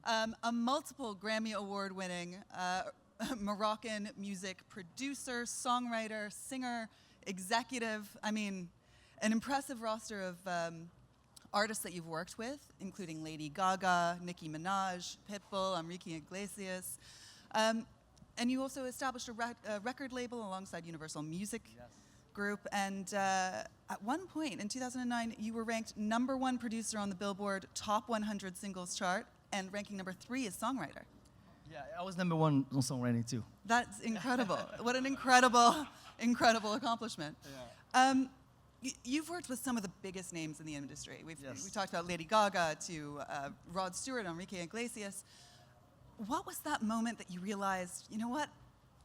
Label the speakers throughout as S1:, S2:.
S1: A multiple Grammy Award-winning Moroccan music producer, songwriter, singer, executive. I mean, an impressive roster of artists that you've worked with, including Lady Gaga, Nicki Minaj, Pitbull, Enrique Iglesias. And you also established a record label alongside Universal Music Group. And at one point in 2009, you were ranked #1 producer on the Billboard Top 100 Singles chart and ranking #3 as songwriter.
S2: Yeah, I was #1 on songwriting too.
S1: That's incredible. What an incredible accomplishment.
S2: Yeah.
S1: You've worked with some of the biggest names in the industry. We talked about Lady Gaga to Rod Stewart, Enrique Iglesias. What was that moment that you realized, you know what,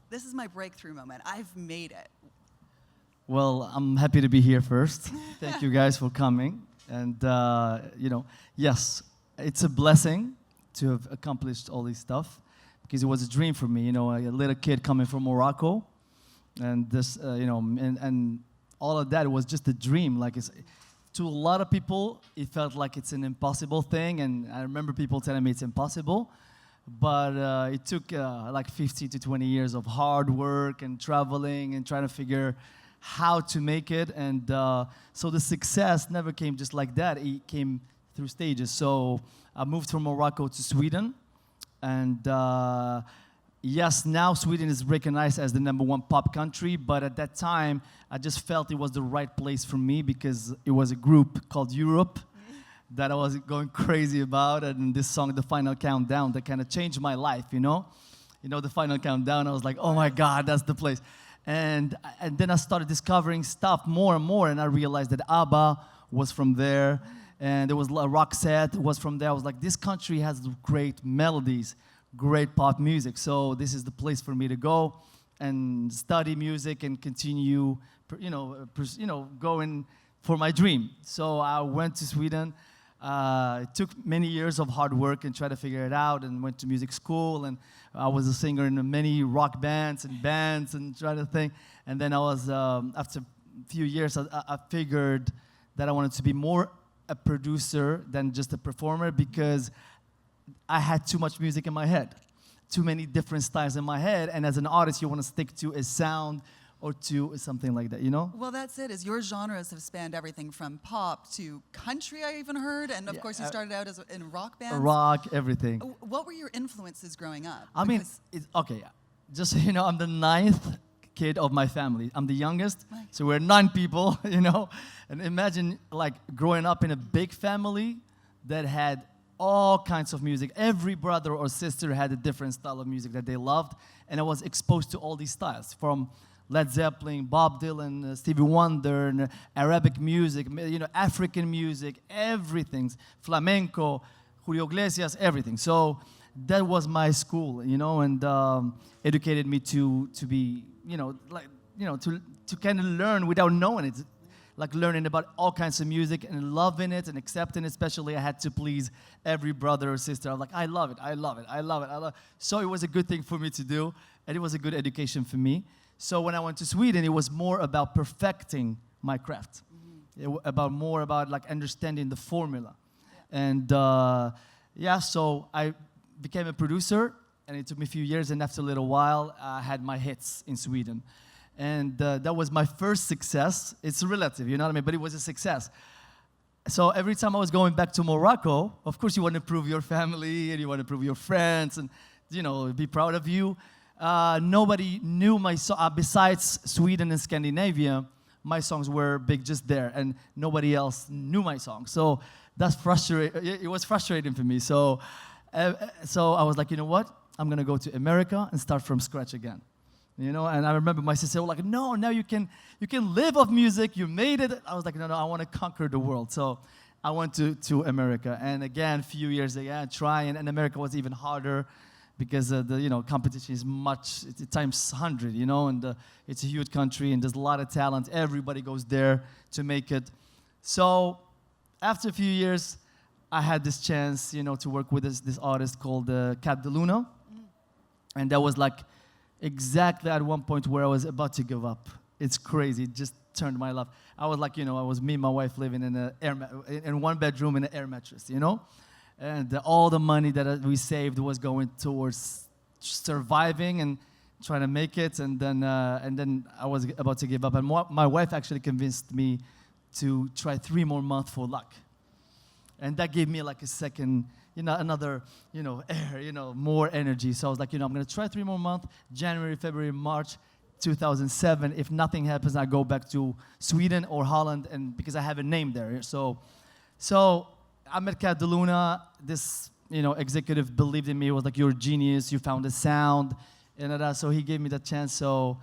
S1: this is my breakthrough moment, I've made it?
S2: Well, I'm happy to be here first. Thank you guys for coming. And, yes, it's a blessing to have accomplished all this stuff because it was a dream for me, a little kid coming from Morocco. And this, and all of that was just a dream. Like, to a lot of people, it felt like it's an impossible thing. And I remember people telling me it's impossible. But it took like 15 to 20 years of hard work and traveling and trying to figure how to make it. And so the success never came just like that. It came through stages. So I moved from Morocco to Sweden. And yes, now Sweden is recognized as the #1 pop country. But at that time, I just felt it was the right place for me because it was a group called Europe that I was going crazy about, and this song, The Final Countdown, that kind of changed my life, The Final Countdown, I was like, oh my God, that's the place. And then I started discovering stuff more and more, and I realized that ABBA was from there, and there was Roxette was from there. I was like, this country has great melodies, great pop music, so this is the place for me to go and study music and continue, going for my dream. So I went to Sweden. It took many years of hard work and try to figure it out, and went to music school, and I was a singer in many rock bands and try to think. And then I was, after a few years, I figured that I wanted to be more a producer than just a performer because I had too much music in my head, too many different styles in my head, and as an artist, you want to stick to a sound or to something like that,
S1: Well, that's it, is your genres have spanned everything from pop to country, I even heard, and of course you started out in rock bands.
S2: Rock, everything.
S1: What were your influences growing up?
S2: I mean, just so you know, I'm the 9th kid of my family. I'm the youngest, so we're 9 people, and imagine like growing up in a big family that had all kinds of music. Every brother or sister had a different style of music that they loved, and I was exposed to all these styles, from Led Zeppelin, Bob Dylan, Stevie Wonder, and Arabic music, African music, everything, flamenco, Julio Iglesias, everything. So that was my school, and educated me to be, to kind of learn without knowing it, like learning about all kinds of music and loving it and accepting it. Especially, I had to please every brother or sister. I'm like, I love it, I love it, I love it, I love it. So it was a good thing for me to do, and it was a good education for me. So when I went to Sweden, it was more about perfecting my craft, more about like understanding the formula. And so I became a producer, and it took me a few years, and after a little while, I had my hits in Sweden. And that was my first success. It's relative, you know what I mean? But it was a success. So every time I was going back to Morocco, of course you want to prove your family, and you want to prove your friends, and be proud of you. Nobody knew my song. Besides Sweden and Scandinavia, my songs were big just there, and nobody else knew my song. So that's frustrating. It was frustrating for me. So I was like, you know what? I'm gonna go to America and start from scratch again. And I remember my sister was like, no, now you can live off music. You made it. I was like, no, I want to conquer the world. So I went to America, and again, a few years again, trying, and America was even harder, because the competition is times 100, and it's a huge country, and there's a lot of talent. Everybody goes there to make it. So after a few years, I had this chance, to work with this artist called Cat de Luna, and that was like exactly at one point where I was about to give up. It's crazy. It just turned my life. I was like, I was me and my wife living in one bedroom in an air mattress, and all the money that we saved was going towards surviving and trying to make it. And then I was about to give up. And my wife actually convinced me to try 3 more months for luck. And that gave me like a second, another, air, more energy. So I was like, I'm going to try 3 more months, January, February, March 2007. If nothing happens, I go back to Sweden or Holland, and because I have a name there. So Ahmed Kat de Luna, this, executive believed in me. It was like, you're a genius. You found a sound. And so he gave me that chance. So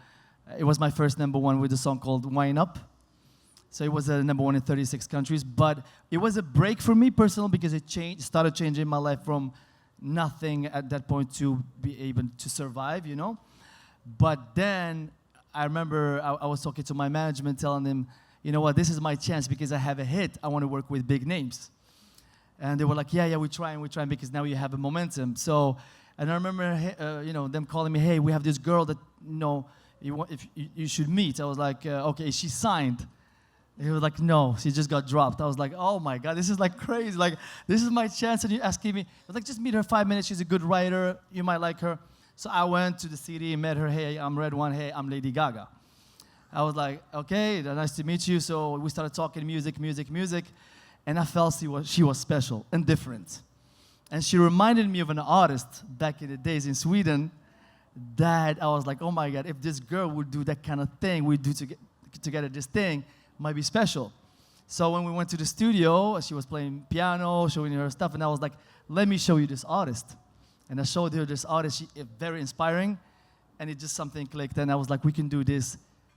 S2: it was my first #1 with a song called Wine Up. So it was a #1 in 36 countries. But it was a break for me personally because it started changing my life from nothing at that point to be able to survive, But then I remember I was talking to my management, telling them, you know what, this is my chance because I have a hit. I want to work with big names. And they were like, yeah, we're trying because now you have a momentum. So, and I remember, them calling me, hey, we have this girl that, you should meet. I was like, okay, is she signed? He was like, no, she just got dropped. I was like, oh my God, this is like crazy. Like, this is my chance. And you're asking me, I was like, just meet her 5 minutes. She's a good writer. You might like her. So I went to the city, met her. Hey, I'm RedOne. Hey, I'm Lady Gaga. I was like, okay, nice to meet you. So we started talking music. And I felt she was special and different. And she reminded me of an artist back in the days in Sweden that I was like, oh my God, if this girl would do that kind of thing, we do together this thing, might be special. So when we went to the studio, she was playing piano, showing her stuff, and I was like, let me show you this artist. And I showed her this artist, very inspiring, and it just something clicked, and I was like, we can do this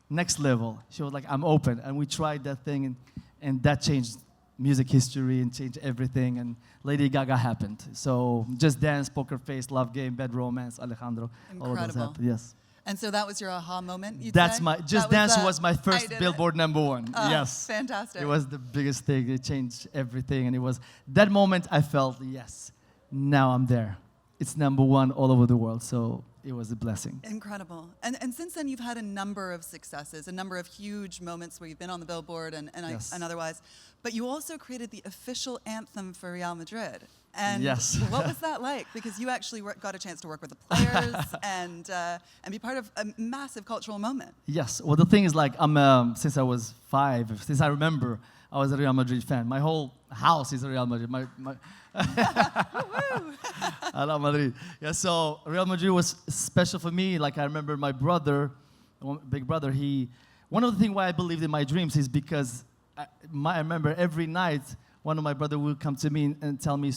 S2: next level. She was like, I'm open, and we tried that thing, and that changed music history and changed everything, and Lady Gaga happened. So Just Dance, Poker Face, Love Game, Bad Romance, Alejandro, all of those happened, yes.
S1: And so that was your aha moment, you'd
S2: That's
S1: say?
S2: my, Just Dance was my first Billboard #1, yes.
S1: Fantastic.
S2: It was the biggest thing, it changed everything, and it was, that moment I felt, yes, now I'm there. It's #1 all over the world, so it was a blessing.
S1: Incredible. And since then, you've had a number of successes, a number of huge moments where you've been on the Billboard and otherwise. But you also created the official anthem for Real Madrid. And
S2: yes.
S1: What was that like? Because you actually got a chance to work with the players and be part of a massive cultural moment.
S2: Yes. Well, the thing is, like, since I was 5, since I remember, I was a Real Madrid fan. My whole house is a Real Madrid. I love Madrid. Yeah, so Real Madrid was special for me. Like, I remember my brother, big brother, one of the things why I believed in my dreams is because I remember every night one of my brothers would come to me and tell me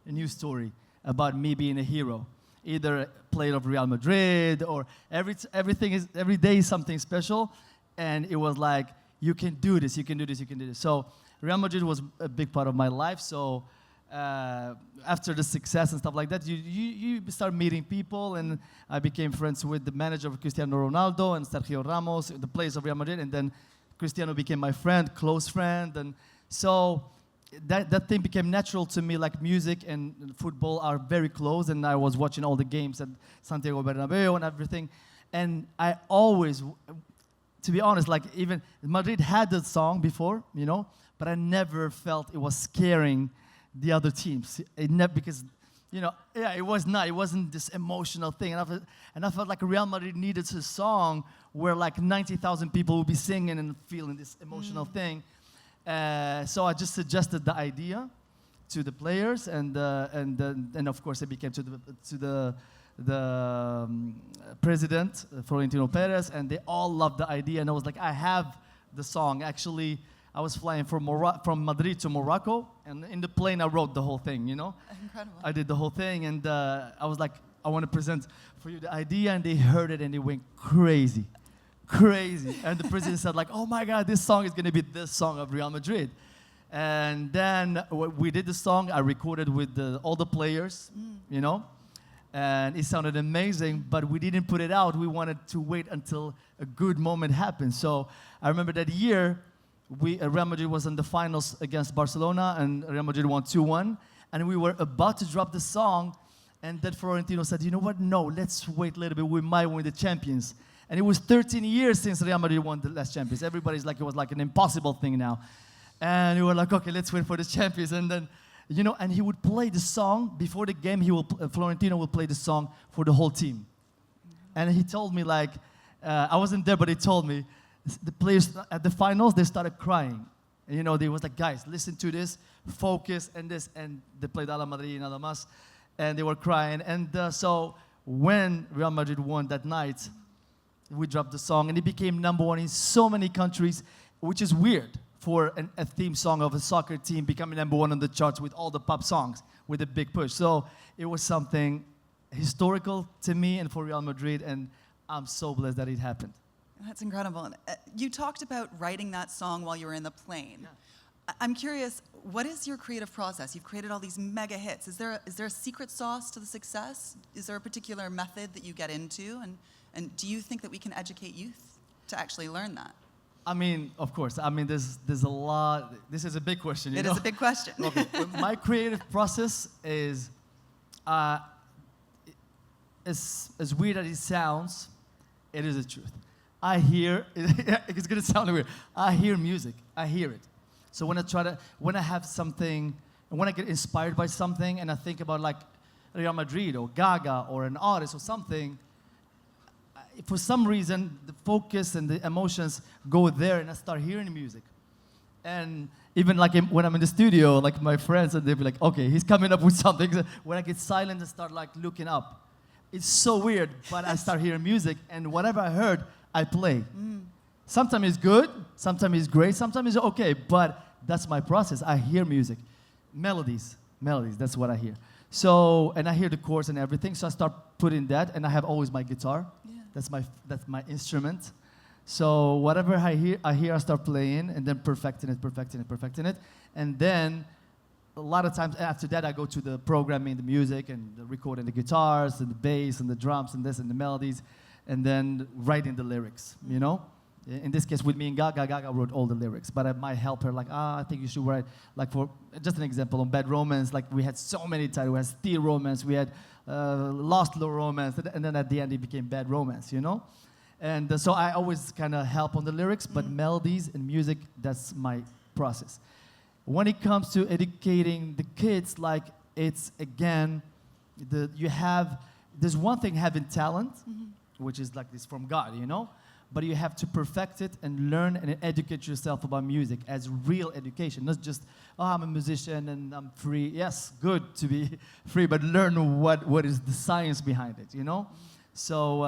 S2: a new story about me being a hero. Either a player of Real Madrid or every day is something special. And it was like, you can do this, you can do this, you can do this. So Real Madrid was a big part of my life. So after the success and stuff like that, you start meeting people, and I became friends with the manager of Cristiano Ronaldo and Sergio Ramos, the players of Real Madrid, and then Cristiano became my friend, close friend, and so that thing became natural to me. Like, music and football are very close, and I was watching all the games at Santiago Bernabeu and everything, and I always, to be honest, like, even Madrid had the song before, but I never felt it was scaring the other teams. Because, it wasn't this emotional thing. And I felt like Real Madrid needed a song where like 90,000 people would be singing and feeling this emotional thing. So I just suggested the idea to the players, and of course it became to the president, Florentino Perez, and they all loved the idea. And I was like, I have the song. Actually, I was flying from Madrid to Morocco, and in the plane I wrote the whole thing,
S1: Incredible.
S2: I did the whole thing, and I was like, I want to present for you the idea, and they heard it, and they went crazy. And the president said, like, oh my God, this song is going to be the song of Real Madrid. And then we did the song. I recorded with all the players, and it sounded amazing, but we didn't put it out. We wanted to wait until a good moment happened. So I remember that year, Real Madrid was in the finals against Barcelona, and Real Madrid won 2-1. And we were about to drop the song, and then Florentino said, you know what? No, let's wait a little bit. We might win the champions. And it was 13 years since Real Madrid won the last champions. Everybody's like, it was like an impossible thing now. And we were like, okay, let's wait for the champions. And then You know, and he would play the song before the game. Florentino will play the song for the whole team. And he told me, like, I wasn't there, but he told me, the players at the finals, they started crying. And, you know, they was like, guys, listen to this, focus, and this. And they played a la Madrid nada más, and they were crying. And so when Real Madrid won that night, we dropped the song, and it became #1 in so many countries, which is weird for a theme song of a soccer team becoming #1 on the charts with all the pop songs with a big push. So it was something historical to me and for Real Madrid, and I'm so blessed that it happened.
S1: That's incredible. And, you talked about writing that song while you were in the plane. Yeah. I'm curious, what is your creative process? You've created all these mega hits. Is there a secret sauce to the success? Is there a particular method that you get into? And do you think that we can educate youth to actually learn that?
S2: I mean, of course. I mean, there's a lot. This is a big question.
S1: It is a big question.
S2: Okay. My creative process is, as weird as it sounds, it is the truth. I hear, it's gonna sound weird. I hear music. I hear it. So when I have something, when I get inspired by something, and I think about like Real Madrid or Gaga or an artist or something, for some reason, the focus and the emotions go there, and I start hearing music. And even like when I'm in the studio, like my friends, and they'll be like, okay, he's coming up with something. When I get silent and start like looking up, it's so weird, but I start hearing music, and whatever I heard, I play. Sometimes it's good, sometimes it's great, sometimes it's okay, but that's my process. I hear music. Melodies, that's what I hear. So, and I hear the chords and everything, so I start putting that, and I have always my guitar. Yeah. That's my instrument. So whatever I hear, I start playing, and then perfecting it. And then a lot of times after that, I go to the programming, the music, and the recording the guitars, and the bass, and the drums, and this, and the melodies, and then writing the lyrics, you know? In this case, with me and Gaga wrote all the lyrics, but I might help her, like, I think you should write, like for, just an example, on Bad Romance, like we had so many titles. We had Steel Romance, we had Lost Romance, and then at the end it became Bad Romance, you know? And so I always kind of help on the lyrics, but melodies and music, that's my process. When it comes to educating the kids, like it's, again, there's one thing having talent, which is like this from God, you know? But you have to perfect it and learn and educate yourself about music as real education, not just, oh, I'm a musician and I'm free. Yes, good to be free, but learn what is the science behind it, you know? So,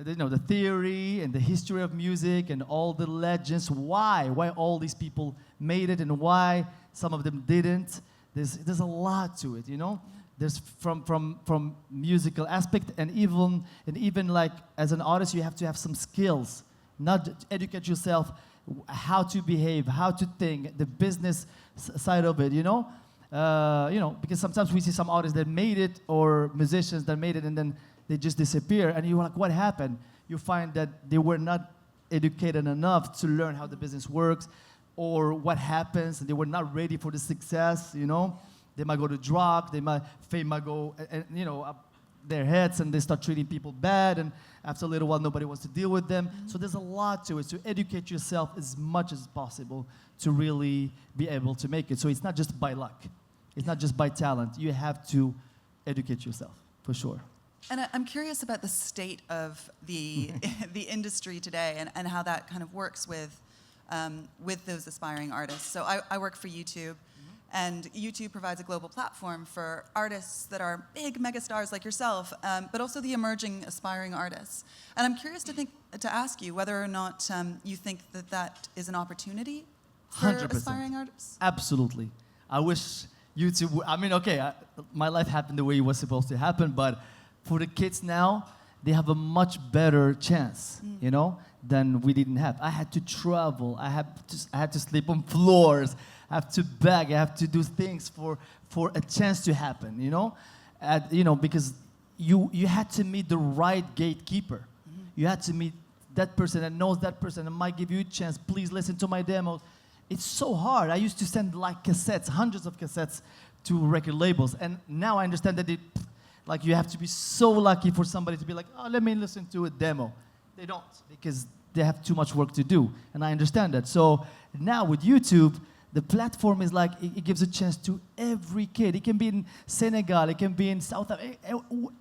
S2: you know, the theory and the history of music and all the legends, why all these people made it and why some of them didn't. There's a lot to it, you know? There's from musical aspect, and even like as an artist, you have to have some skills, not educate yourself how to behave, how to think, the business side of it, you know? Because sometimes we see some artists that made it or musicians that made it and then they just disappear, and you're like, what happened? You find that they were not educated enough to learn how the business works or what happens, and they were not ready for the success, you know? They might go to drugs, fame might go, up their heads, and they start treating people bad, and after a little while, nobody wants to deal with them. So there's a lot to it. So educate yourself as much as possible to really be able to make it. So it's not just by luck. It's not just by talent. You have to educate yourself, for sure.
S1: And I'm curious about the state of the industry today and how that kind of works with those aspiring artists. So I work for YouTube. And YouTube provides a global platform for artists that are big megastars like yourself, but also the emerging aspiring artists. And I'm curious to ask you whether or not you think that is an opportunity for
S2: 100%.
S1: Aspiring artists.
S2: Absolutely. I wish YouTube, my life happened the way it was supposed to happen, but for the kids now, they have a much better chance, you know, than we didn't have. I had to travel. I had to sleep on floors. I have to beg. I have to do things for a chance to happen, you know? Because you had to meet the right gatekeeper. You had to meet that person that knows that person and might give you a chance. Please listen to my demos. It's so hard. I used to send like cassettes, hundreds of cassettes to record labels. And now I understand that you have to be so lucky for somebody to be like, oh, let me listen to a demo. They don't, because they have too much work to do. And I understand that. So now with YouTube, the platform is like, it gives a chance to every kid. It can be in Senegal, it can be in South Africa,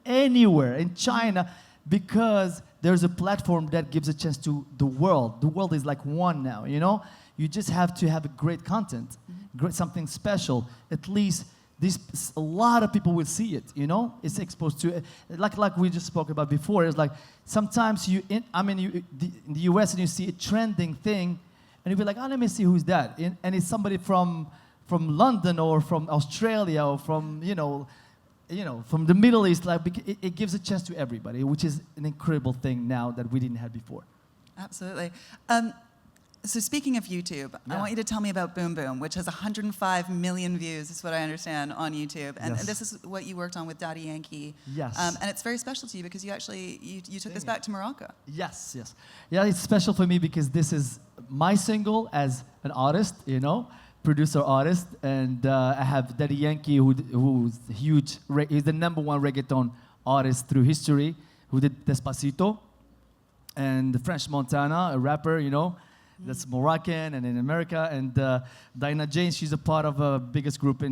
S2: anywhere, in China, because there's a platform that gives a chance to the world. The world is like one now, you know? You just have to have a great content, great, something special. At least a lot of people will see it, you know? It's exposed to, like we just spoke about before, it's like sometimes in the US and you see a trending thing, and you'll be like, oh, let me see who's that. And it's somebody from London or from Australia or from, from the Middle East. Like, it gives a chance to everybody, which is an incredible thing now that we didn't have before.
S1: Absolutely. So speaking of YouTube, I want you to tell me about Boom Boom, which has 105 million views, is what I understand, on YouTube. And this is what you worked on with Daddy Yankee.
S2: Yes.
S1: And it's very special to you because you actually, you took this back to Morocco.
S2: Yes, yes. Yeah, it's special for me because this is my single as an artist, producer artist. And I have Daddy Yankee, who's huge, he's the #1 reggaeton artist through history, who did Despacito. And French Montana, a rapper, that's Moroccan and in America, and Dinah James, she's a part of a biggest group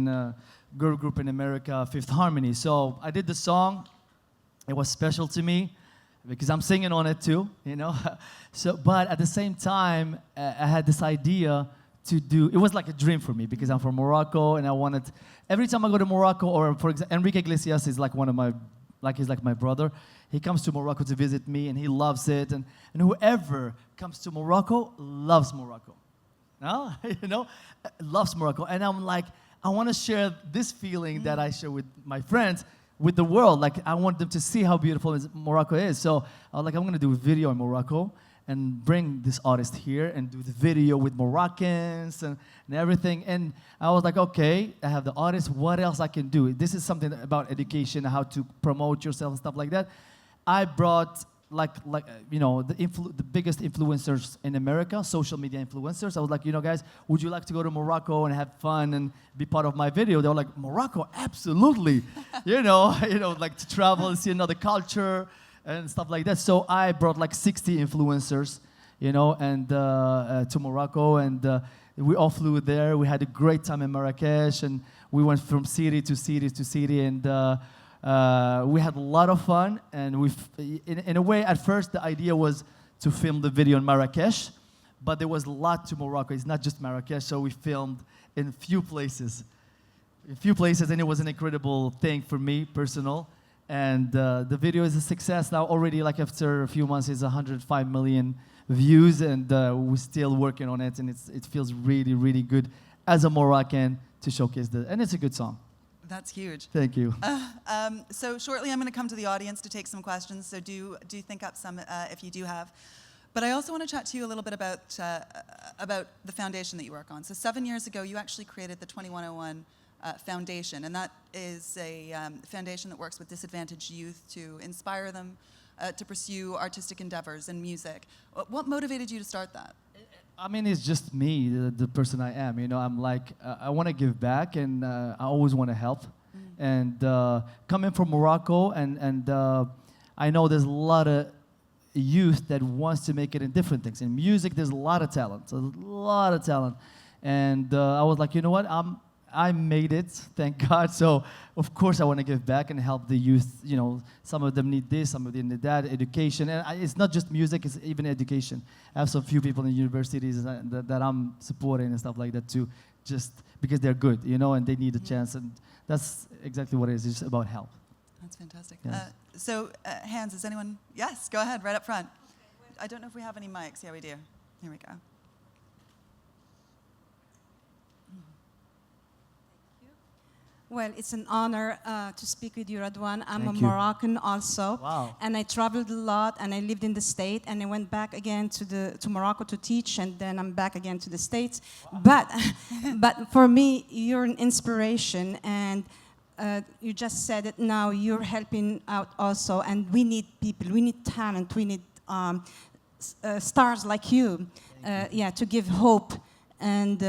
S2: girl group in America, Fifth Harmony. So I did the song. It was special to me because I'm singing on it too, So, but at the same time, I had this idea to do. It was like a dream for me because I'm from Morocco, and I wanted. Every time I go to Morocco, or for example, Enrique Iglesias is like he's like my brother. He comes to Morocco to visit me, and he loves it. And whoever comes to Morocco loves Morocco. No? Loves Morocco. And I'm like, I want to share this feeling that I share with my friends with the world. Like, I want them to see how beautiful Morocco is. So I was like, I'm going to do a video in Morocco and bring this artist here and do the video with Moroccans and everything. And I was like, okay, I have the artist. What else I can do? This is something about education, how to promote yourself and stuff like that. I brought the biggest influencers in America, social media influencers. I was like, guys, would you like to go to Morocco and have fun and be part of my video? They were like, Morocco, absolutely. Like to travel and see another culture and stuff like that. So I brought like 60 influencers, and to Morocco, and we all flew there. We had a great time in Marrakesh, and we went from city to city to city, and we had a lot of fun. And in a way, at first, the idea was to film the video in Marrakesh, but there was a lot to Morocco. It's not just Marrakesh, so we filmed in a few places, and it was an incredible thing for me, personal. And the video is a success now. Already, like after a few months, it's 105 million views, and we're still working on it. And it feels really, really good as a Moroccan to showcase and it's a good song.
S1: That's huge.
S2: Thank you.
S1: So shortly, I'm going to come to the audience to take some questions. So do think up some if you do have. But I also want to chat to you a little bit about the foundation that you work on. So 7 years ago, you actually created the 2101 Foundation, and that is a foundation that works with disadvantaged youth to inspire them to pursue artistic endeavors and music. What motivated you to start that?
S2: I mean, it's just me, the person I am. I'm like, I want to give back, and I always want to help. And coming from Morocco, and I know there's a lot of youth that wants to make it in different things. In music, there's a lot of talent, And I was like, you know what? I made it, thank God. So, of course, I want to give back and help the youth. Some of them need this, some of them need that, education. And it's not just music, it's even education. I have some few people in universities that I'm supporting and stuff like that too, just because they're good, and they need a chance. And that's exactly what it is. It's just about help.
S1: That's fantastic.
S2: Yes.
S1: So, hands, is anyone? Yes, go ahead, right up front. I don't know if we have any mics. Yeah, we do. Here we go.
S3: Well, it's an honor to speak with you, RedOne. I'm
S2: Thank
S3: a
S2: you.
S3: Moroccan also.
S2: Wow.
S3: And I traveled a lot, and I lived in the States, and I went back again to Morocco to teach, and then I'm back again to the States. Wow. But for me, you're an inspiration, and you just said it now, you're helping out also, and we need people, we need talent, we need stars like you, to give hope and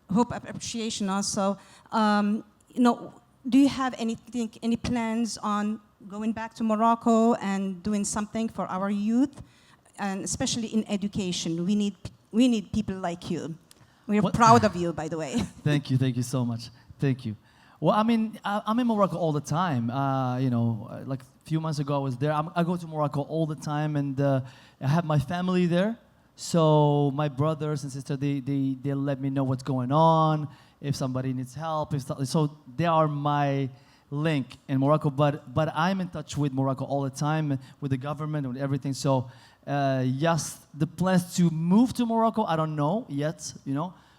S3: hope of appreciation also. Do you have any plans on going back to Morocco and doing something for our youth, and especially in education? We need people like you. We're
S2: What-
S3: proud of you, by the way.
S2: Thank you so much. Thank you. Well, I mean, I'm in Morocco all the time. Like a few months ago, I was there. I go to Morocco all the time, and I have my family there. So my brothers and sisters, they let me know what's going on, if somebody needs help. So they are my link in Morocco. But I'm in touch with Morocco all the time, with the government and with everything. So yes, the plans to move to Morocco, I don't know yet,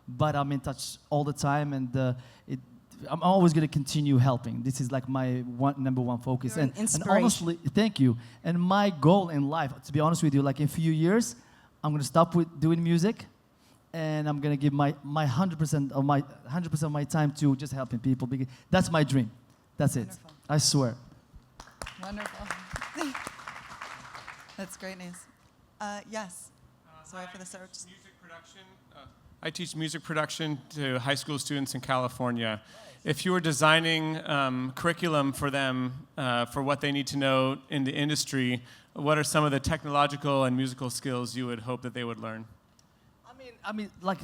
S2: but I'm in touch all the time, and I'm always going to continue helping. This is like my number one focus.
S3: You're an
S2: And
S3: inspiration.
S2: honestly, thank you. And my goal in life, to be honest with you, like in a few years, I'm going to stop with doing music, and I'm going to give my 100% of my time to just helping people, because that's my dream. That's it.
S1: Wonderful.
S2: I swear.
S1: Wonderful. That's great news. Yes. Sorry for the search.
S4: Music production. I teach music production to high school students in California. If you were designing curriculum for them for what they need to know in the industry, what are some of the technological and musical skills you would hope that they would learn?
S2: I mean, like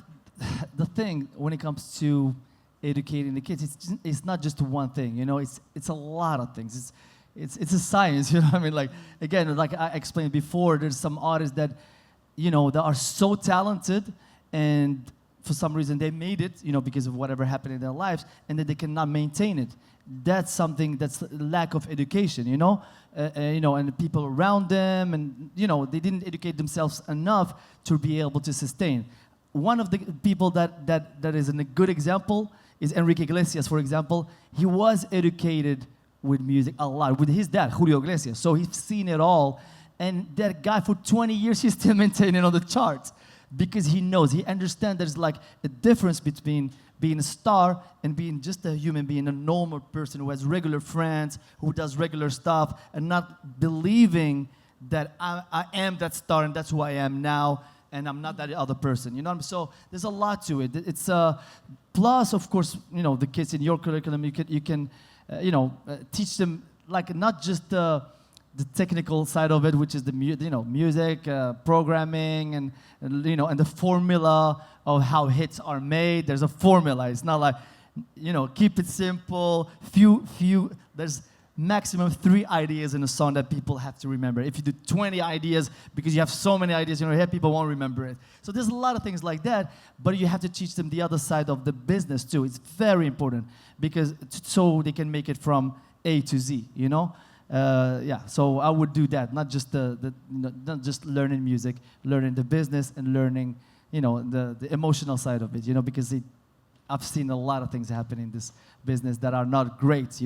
S2: the thing when it comes to educating the kids, it's not just one thing. It's a lot of things. It's a science. You know what I mean? Like again, like I explained before, there's some artists that that are so talented, and for some reason they made it, because of whatever happened in their lives, and that they cannot maintain it. That's something that's lack of education, and the people around them, and they didn't educate themselves enough to be able to sustain. One of the people that is a good example is Enrique Iglesias, for example. He was educated with music a lot, with his dad, Julio Iglesias. So he's seen it all. And that guy, for 20 years, he's still maintaining on the charts because he knows, he understands there's like a difference between being a star and being just a human being, a normal person who has regular friends, who does regular stuff, and not believing that I am that star and that's who I am now, and I'm not that other person. So there's a lot to it. It's plus, of course, the kids in your curriculum, you can teach them like not just the technical side of it, which is the music, programming, and the formula of how hits are made. There's a formula. It's not like keep it simple. There's maximum 3 ideas in a song that people have to remember. If you do 20 ideas, because you have so many ideas in your head, people won't remember it. So there's a lot of things like that, but you have to teach them the other side of the business too. It's very important because so they can make it from A to Z. So I would do that, not just not just learning music, learning the business, and learning the emotional side of it. Because I've seen a lot of things happen in this business that are not great.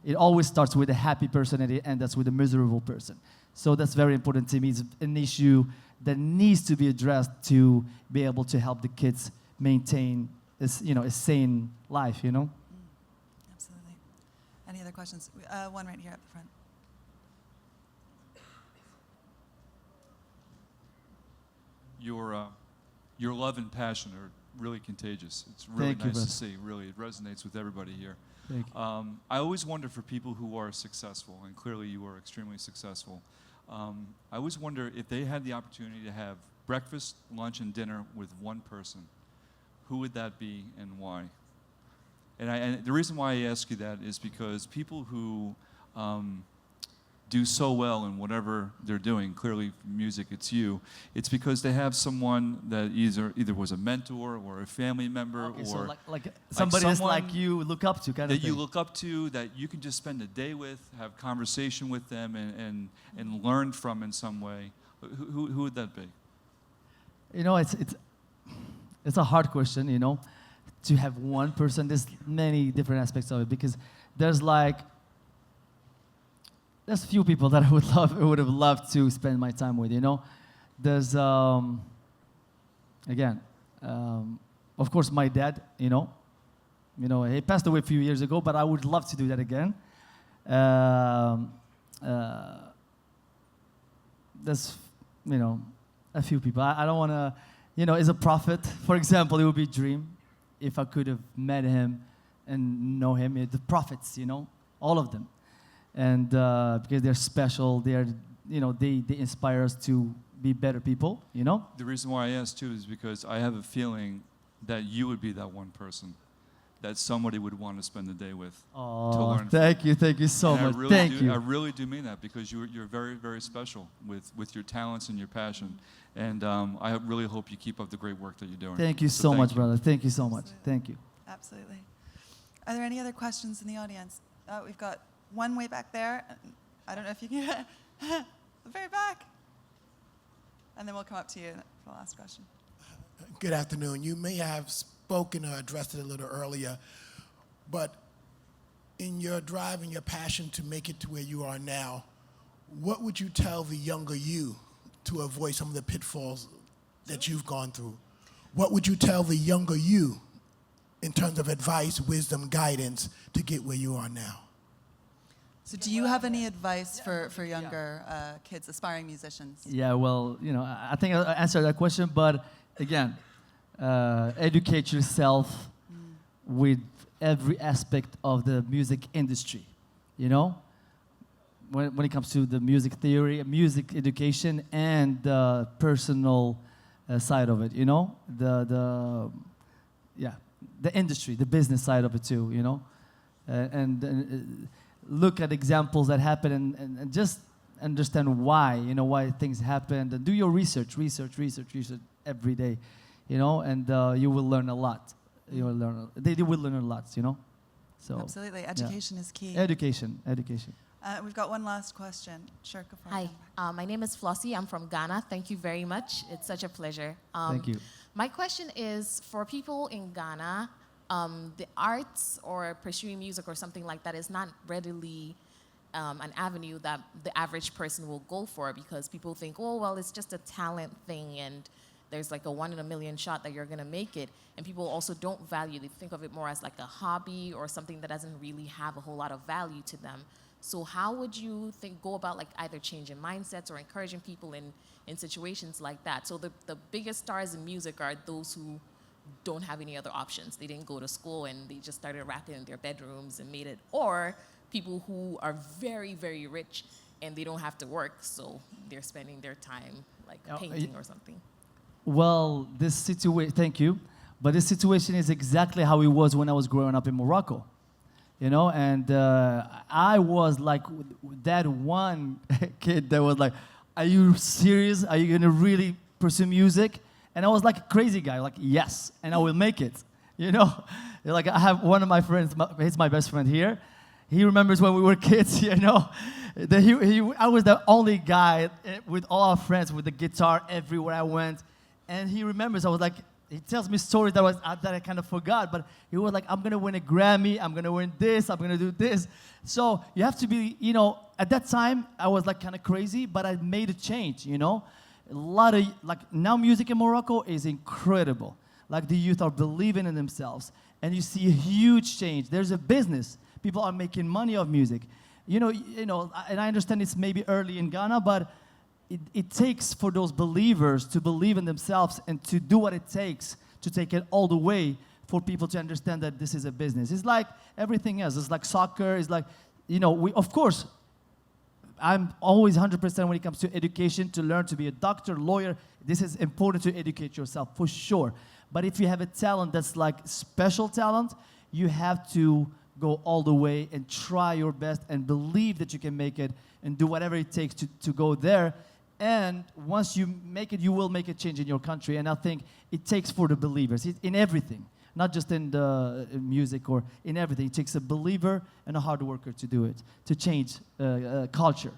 S2: It always starts with a happy person and it ends with a miserable person. So that's very important to me. It's an issue that needs to be addressed to be able to help the kids maintain a sane life.
S1: Absolutely. Any other questions? One right here at the front.
S5: Your love and passion are really contagious. It's really
S2: Thank you,
S5: nice to
S2: brother.
S5: see. Really, it resonates with everybody here.
S2: Thank you.
S5: I always wonder for people who are successful, and clearly you are extremely successful. I always wonder if they had the opportunity to have breakfast, lunch, and dinner with one person, who would that be and why? And the reason why I ask you that is because people who do so well in whatever they're doing, clearly music, it's you, it's because they have someone that either was a mentor or a family member
S2: Okay,
S5: or
S2: so like somebody that's
S5: someone
S2: like you look up to, kind of
S5: that you
S2: thing.
S5: look up to, that you can just spend a day with, have conversation with them, and learn from in some way. Who would that be?
S2: It's a hard question, to have one person. There's many different aspects of it because there's few people that I would have loved to spend my time with. There's of course my dad. He passed away a few years ago, but I would love to do that again. There's a few people. I don't want to, as a prophet, for example, it would be a dream if I could have met him and know him. The prophets, all of them. And because they're special, they inspire us to be better people,
S5: The reason why I asked too is because I have a feeling that you would be that one person that somebody would want to spend the day with to
S2: Oh,
S5: learn
S2: thank you so
S5: and
S2: much.
S5: I really
S2: Thank
S5: do,
S2: you.
S5: I really do mean that because you're very, very special with your talents and your passion. And I really hope you keep up the great work that you're doing.
S2: Thank you so
S5: thank
S2: much,
S5: you.
S2: brother. Thank you so much.
S1: Absolutely.
S2: Thank you.
S1: Absolutely. Are there any other questions in the audience? We've got one way back there. I don't know if you can the very back. And then we'll come up to you for the last question.
S6: Good afternoon. You may have spoken or addressed it a little earlier, but in your drive and your passion to make it to where you are now, what would you tell the younger you to avoid some of the pitfalls that you've gone through? What would you tell the younger you in terms of advice, wisdom, guidance to get where you are now?
S1: So do you have any advice for younger kids, aspiring musicians?
S2: Yeah, well, I think I answered that question, but again, educate yourself with every aspect of the music industry, when it comes to the music theory, music education, and the personal side of it, the industry, the business side of it too, and look at examples that happen and just understand why, why things happen, and do your research every day, and you will learn a lot. They will learn a lot, So
S1: Absolutely. Education is key.
S2: Education.
S1: We've got one last question. Sure, go for it.
S7: Hi, my name is Flossie. I'm from Ghana. Thank you very much. It's such a pleasure.
S2: Thank you.
S7: My question is, for people in Ghana, the arts or pursuing music or something like that is not readily an avenue that the average person will go for, because people think, oh, well, it's just a talent thing and there's like a 1 in a million shot that you're gonna make it. And people also don't value, they think of it more as like a hobby or something that doesn't really have a whole lot of value to them. So how would you go about like either changing mindsets or encouraging people in situations like that? So the biggest stars in music are those who don't have any other options. They didn't go to school and they just started rapping in their bedrooms and made it. Or people who are very, very rich and they don't have to work, so they're spending their time like painting or something.
S2: Well, thank you. But this situation is exactly how it was when I was growing up in Morocco. And I was like that one kid that was like, are you serious? Are you gonna really pursue music? And I was like a crazy guy, like, yes, and I will make it, Like I have one of my friends, he's my best friend here. He remembers when we were kids, that I was the only guy with all our friends with the guitar everywhere I went. And he remembers, he tells me stories that I kind of forgot, but he was like, I'm gonna win a Grammy, I'm gonna win this, I'm gonna do this. So you have to be, at that time, I was like kind of crazy, but I made a change, A lot of, now music in Morocco is incredible. Like the youth are believing in themselves, and you see a huge change. There's a business. People are making money off music. And I understand it's maybe early in Ghana, but it takes for those believers to believe in themselves and to do what it takes to take it all the way for people to understand that this is a business. It's like everything else. It's like soccer. It's like, of course, I'm always 100% when it comes to education, to learn to be a doctor, lawyer. This is important to educate yourself, for sure. But if you have a talent that's like special talent, you have to go all the way and try your best and believe that you can make it and do whatever it takes to go there. And once you make it, you will make a change in your country. And I think it takes for the believers in everything, not just in the music or in everything. It takes a believer and a hard worker to do it, to change culture,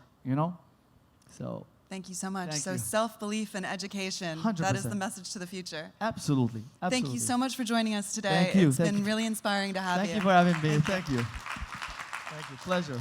S2: So.
S1: Thank you so much.
S2: Thank
S1: So
S2: you.
S1: self-belief and education,
S2: 100%.
S1: that is the message to the future.
S2: Absolutely.
S1: Thank you so much for joining us today.
S2: Thank you.
S1: It's
S2: Thank
S1: been
S2: you.
S1: really inspiring to have you.
S2: Thank you for having me. Thank you. Thank you. Pleasure.